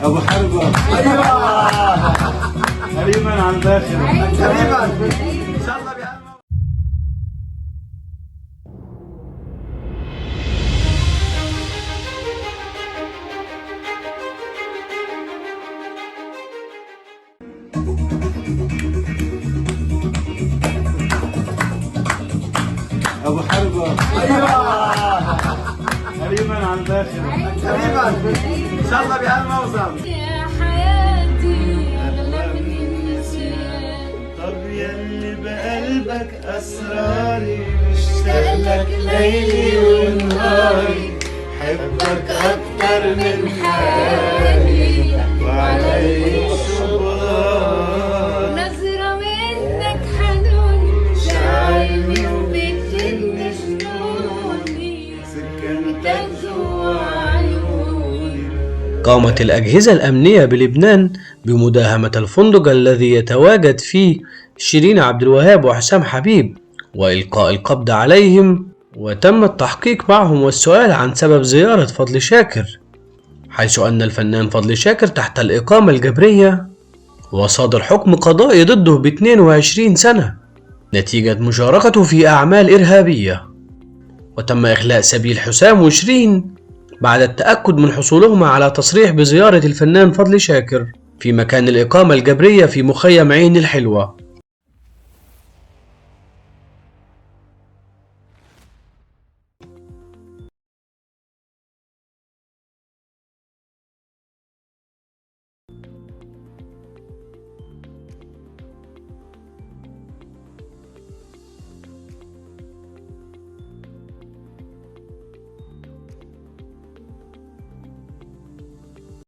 ابو حربة. ايوه تقريبا على الباشا. تقريبا ان شاء الله بيعلم. ابو حربة. ايوه تقريبا على الباشا. تقريبا ان شاء الله بيعلم اوصل. يا حياتي اغلى من النسيان. طب ياللي بقلبك اسراري مشتاق لك ليلي ونهاري حبك اكتر من حالي وعلي صبران. نظرة منك حنون شعرني وبتجن جنوني. سكنتك جوا عيوني. قامت الأجهزة الأمنية بلبنان بمداهمة الفندق الذي يتواجد فيه شيرين عبد الوهاب وحسام حبيب وإلقاء القبض عليهم، وتم التحقيق معهم والسؤال عن سبب زيارة فضل شاكر، حيث أن الفنان فضل شاكر تحت الإقامة الجبرية وصادر حكم قضائي ضده ب 22 سنة نتيجة مشاركته في أعمال إرهابية. وتم إخلاء سبيل حسام وشيرين بعد التأكد من حصولهما على تصريح بزيارة الفنان فضل شاكر في مكان الإقامة الجبرية في مخيم عين الحلوة.